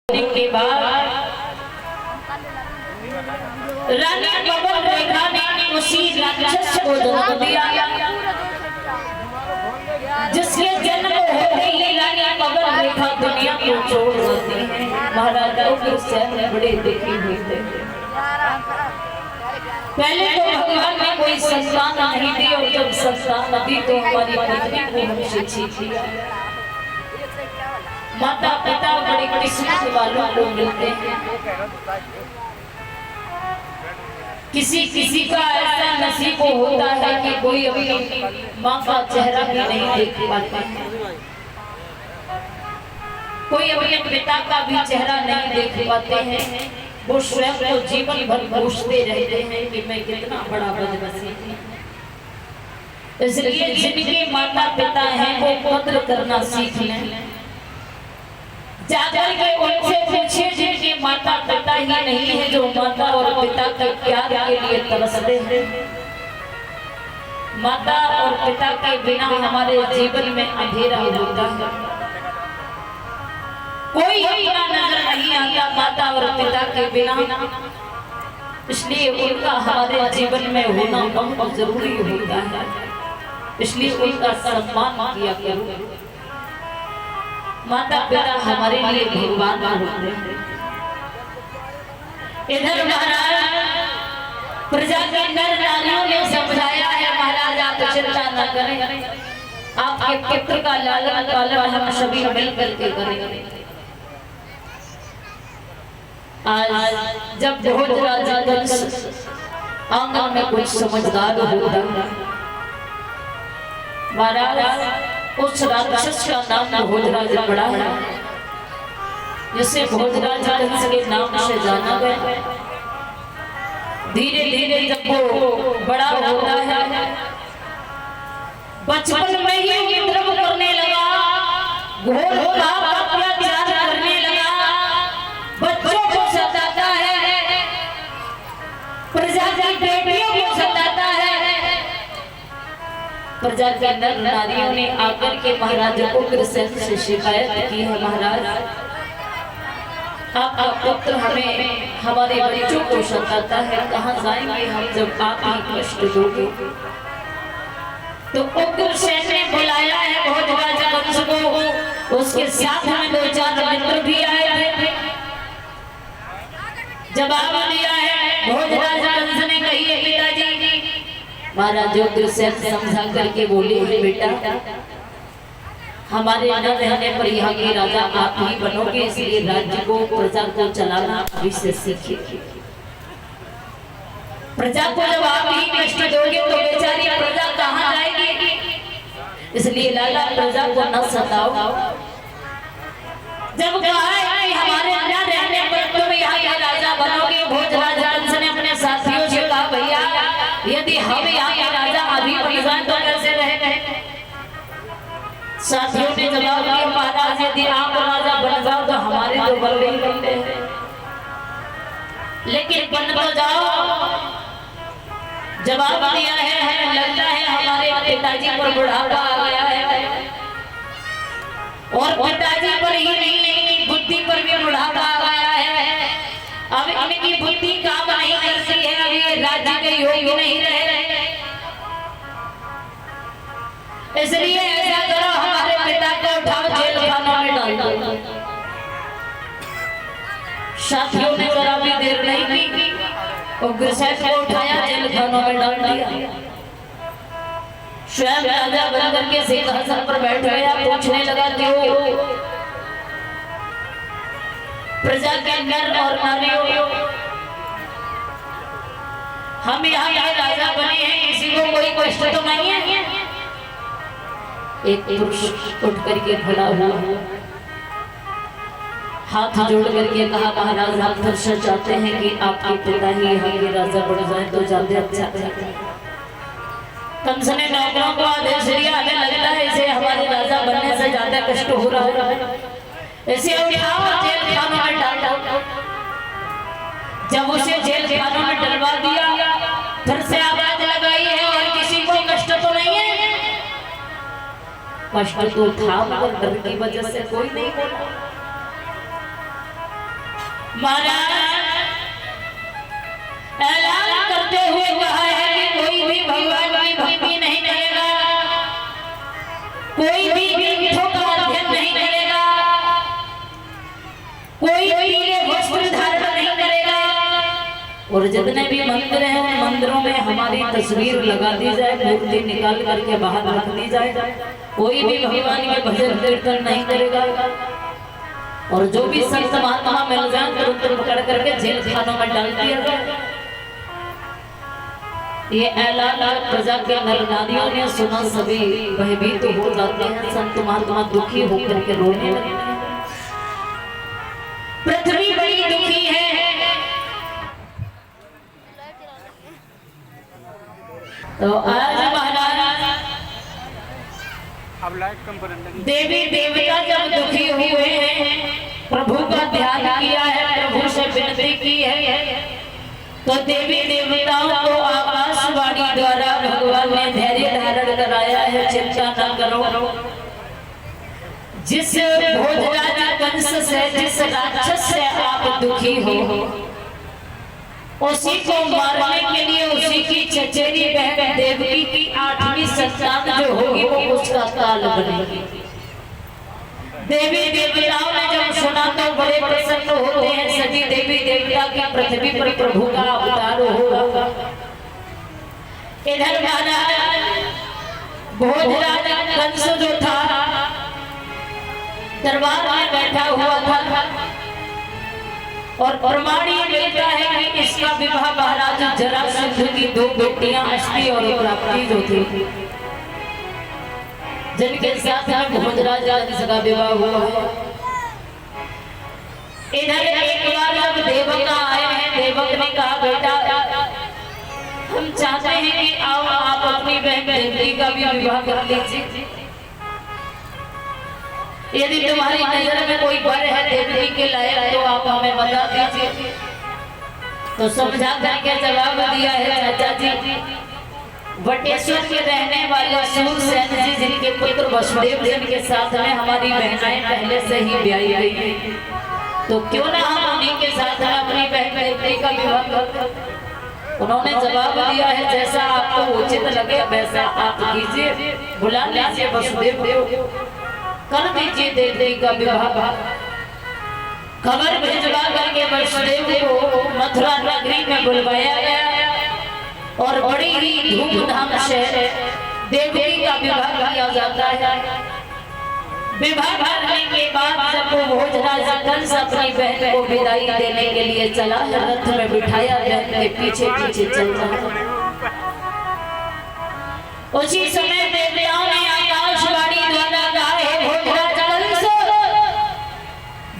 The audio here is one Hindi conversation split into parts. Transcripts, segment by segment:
के बाद रानी बबल रेखा ने उसी राक्षस को जन्म दिया जिसके जन्म होते ही रानी बबल रेखा दुनिया को छोड़ देती है। महाराजा उग्रसेन बड़े दुखी हुए थे। पहले तो भगवान ने कोई संतान नहीं दी और जब संतान दी तो हमारी पत्नी को हमसे छीन लिया। माता पिता बड़े किस्मत वालों को मिलते हैं। किसी किसी का ऐसा नसीब होता है कि कोई अपनी माँ का चेहरा भी नहीं देख पाता है, कोई अपने पिता का भी चेहरा नहीं देख पाते हैं। वो स्वयं को जीवन भर पूछते रहते हैं कि मैं कितना बड़ा बदनसीब हूँ। इसलिए जिनके माता पिता हैं वो कद्र करना सीख लें। जाकर के उनसे पूछे जिनके माता पिता ही नहीं है, जो माता और पिता के प्यार के लिए तरसते हैं। माता और पिता के बिना हमारे जीवन में अंधेरा होता है। कोई अपना नजर नहीं आता माता और पिता के बिना, इसलिए उनका हमारे जीवन में होना बहुत जरूरी होता है। इसलिए उनका सम्मान किया करो। माता पिता हमारे लिए भगवान होते हैं। इधर महाराज प्रजा के नर नारियों ने समझाया है, महाराज आप चिंता न करें, आपके पुत्र का लालन पालन हम सभी मिल करके करेंगे। आज जब भोजराज कंस आंगन में कुछ समझदार होता है, महाराज उस राक्षस का नाम भोजराज पड़ा है, जिसे भोजराज कंस के नाम से जाना गया। धीरे धीरे जब वो बड़ा होता है, बचपन में ही उपद्रव करने लगा, घोर पाप अत्याचार करने लगा, बच्चों को सताता है, प्रजा की बेटियों को सताता है। प्रजा के नर नारियों ने आकर के महाराज उग्रसेन से शिकायत की है, महाराज आपका पुत्र हमें हमारे बच्चों को सताता है, कहाँ जाएंगे हम जब आप ही कष्ट दोगे। तो उग्रसेन ने बुलाया है भोजराज कंस को, उसके साथ में 2-4 मित्र भी आए थे। जवाब दिया है भोजराज कंस ने, कहिए पिताजी। महाराज उग्रसेन समझा करके बोले, बेटा हमारे न रहने पर यहाँ के राजा आप ही बनोगे, इसलिए राज्य को प्रजा को चलाना अभी से सीखिए। प्रजा को जब आप ही कष्ट दोगे तो बेचारी प्रजा कहाँ जाएगी, इसलिए लाला प्रजा को न सताओ। जब कहा है कि हमारे न रहने पर तुम यहाँ के राजा बनोगे, भोजराज कंस ने अपने साथियों से कहा, भैया यदि हम यहाँ के राजा अभी बन जाए तो कैसे रहे। साथियों ने जवाब दिया, महाराज यदि आप राजा बन जाओ तो हमारे तो बल्ले ही बनते हैं, लेकिन बन तो जाओ। जवाब दिया है, लगता है हमारे पिताजी पर बुढ़ापा आ गया है, और पिताजी पर ही नहीं बुद्धि पर भी बुढ़ापा आ गया है। अब इनकी बुद्धि काम नहीं करती है, अब ये राज्य के योग्य नहीं रहे। इसलिए ऐसा करो, हमारे पिता को उठाओ जेल खाना में डाल दो। साथियों ने जरा भी देर नहीं की, उग्रसेन को उठाया जेल खाना में डाल दिया। स्वयं राजा बनकर के सिंहासन पर बैठ गया, पूछने लगा, क्यों प्रजा के नर और नारियों हम यहाँ के राजा बने हैं, किसी को कोई कष्ट तो नहीं है। एक पुरुष उठ करके खड़ा हुआ, हाथ जोड़ करके कहा, महाराज हम दर्शन चाहते हैं कि आपके पिता ही यहाँ के राजा बन जाए तो ज्यादा अच्छा है। कंस ने नौकरों को आदेश दिया, हमें लगता है इसे हमारे राजा बनने से ज्यादा कष्ट हो रहा है, इसे उठाओ जेल खानों में डाल दो। जब उसे जेल खानों में डलवा दिया, फिर से आवाज लगाई है, और किसी को कष्ट तो नहीं है। कष्ट तो था, मगर डर की वजह से कोई नहीं बोला। महाराज ऐलान करते हुए कहा है कि कोई भी भगवान की भक्ति नहीं करेगा, कोई भी तीर्थों का अध्ययन नहीं करेगा, कोई पीले वस्त्र धारण नहीं करेगा, और जितने भी मंदिर हैं उन मंदिरों में हमारी तस्वीर लगा दी जाए, मूर्ति निकाल करके बाहर रख दी जाए, कोई भी भगवान के भजन कीर्तन नहीं करेगा, और जो भी संत महात्मा मिल जाए तुरंत पकड़ करके जेल खानों में डाल दिया जाए। ये ऐलान प्रजा के नर नारियों ने सुना, सभी भयभीत हो जाते हैं, संत महात्मा दुखी होकर के रोने लगते हैं। पृथ्वी बड़ी दुखी है। तो आज महाराज देवी देवता जब दुखी हुए हैं, प्रभु का ध्यान किया है, प्रभु से विनती की है, तो देवी देवताओं को आकाशवाणी द्वारा भगवान ने धैर्य धारण कराया है, चिंता न करो। जिस भोजराज कंस से, जिस राक्षस से आप दुखी हो, उसी को मारने के लिए उसी की चचेरी बहन देवकी की 8वीं संतान जो होगी वो उसका काल बनेगी। देवी देवताओं ने जब सुना तो बड़े प्रसन्न होते हैं, सभी देवी देवता की पृथ्वी पर प्रभु का अवतार होगा। इधर महाराज भोजराज कंस जो था दरबार में बैठा हुआ था, और प्रमाण ये मिलता है कि इसका विवाह महाराज जरासंध की 2 बेटियां अष्टि और प्राप्ति जो थी, जिनके साथ में भोजराज का विवाह हुआ है। इधर एक बार जब देवक आए हैं, देवक ने कहा बेटा हम चाहते हैं कि आओ आप अपनी बहन देवकी का भी विवाह कर लीजिए। यदि तुम्हारी नजर में कोई वर है देवकी के लायक तो आप हमें बता दीजिए। तो समझा करके जवाब दिया है चाचा जी, वटेश्वर के रहने वाले सूरसेन जी जिनके पुत्र वसुदेव जिनके साथ में हमारी बहनें पहले से ही ब्याही आई है, तो क्यों ना हम उन्हीं के साथ में अपनी बहन देवकी का विवाह कर। उन्होंने जवाब दिया है जैसा आपको उचित लगे वैसा आप कीजिए, बुला लीजिए वसुदेव को, कर दीजिए देवकी का विवाह। खबर भिजवा करके वसुदेव को मथुरा नगरी में बुलवाया गया और बड़ी ही धूमधाम से देवकी का विवाह किया जाता है। विवाह करने के बाद जब वो भोजराज कंस अपनी बहन को विदाई देने के लिए चला, रथ में बिठाया, बहन के पीछे पीछे चल रहा। उसी समय देवताओं ने आकाशवाणी द्वारा कहा है भोजराज कंस,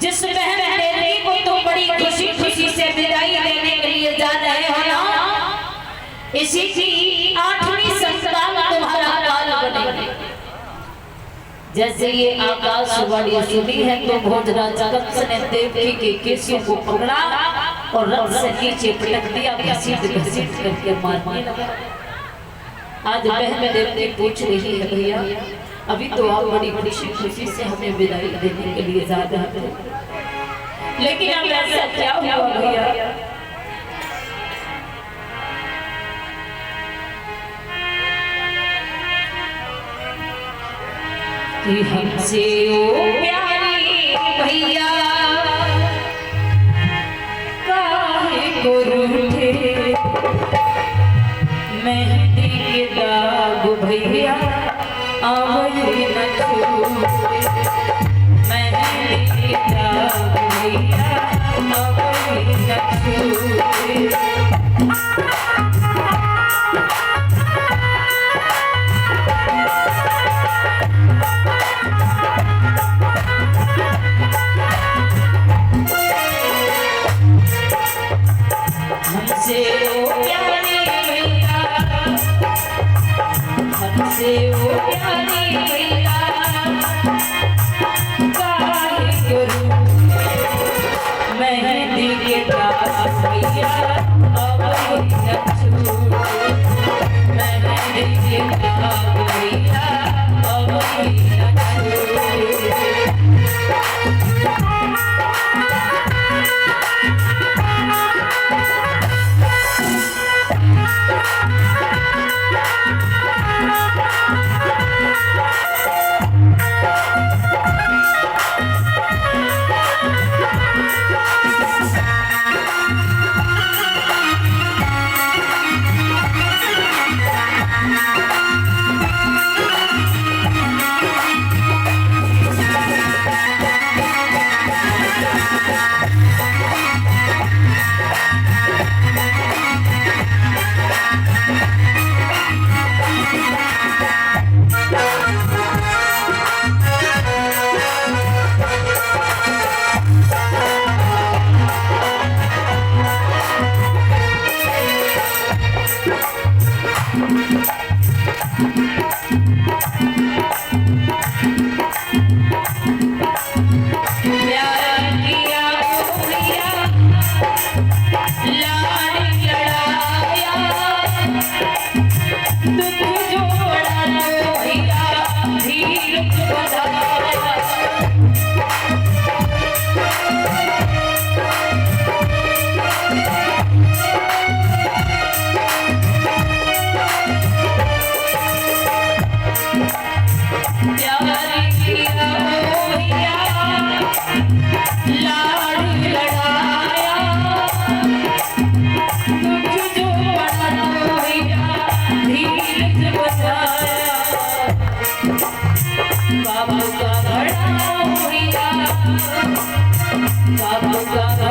जिस बहन देवकी को तुम बड़ी खुशी खुशी से विदाई देने के लिए जा रहे हो ना, इसी की 8वीं संतान तुम्हारा काल बनेगी। जैसे ये आकाशवाणी सुनी है तो भोजराज कंस ने देवकी के केसों को पकड़ा और रथ से नीचे पटक दिया, घसीट घसीट करके मारने लगा। आज बहन देवकी पूछ रही है भैया अभी तो आप बड़ी खुशी खुशी से हमें विदाई देने के लिए जा रहे थे, लेकिन अब ऐसा क्या हुआ भैया? कि हमसे ओ प्यारी भैया काहे को रूठे, मेहंदी के दाग भैया आवई न छूटे, मेहंदी के दाग भैया आवई न छूटे। हमसे ओ प्यारी भैया, हमसे ओ प्यारी भैया काहे को रूठे, मेहंदी के दाग भैया आवई न छूटे, मेहंदी के दाग भैया आवई न छूटे। आपका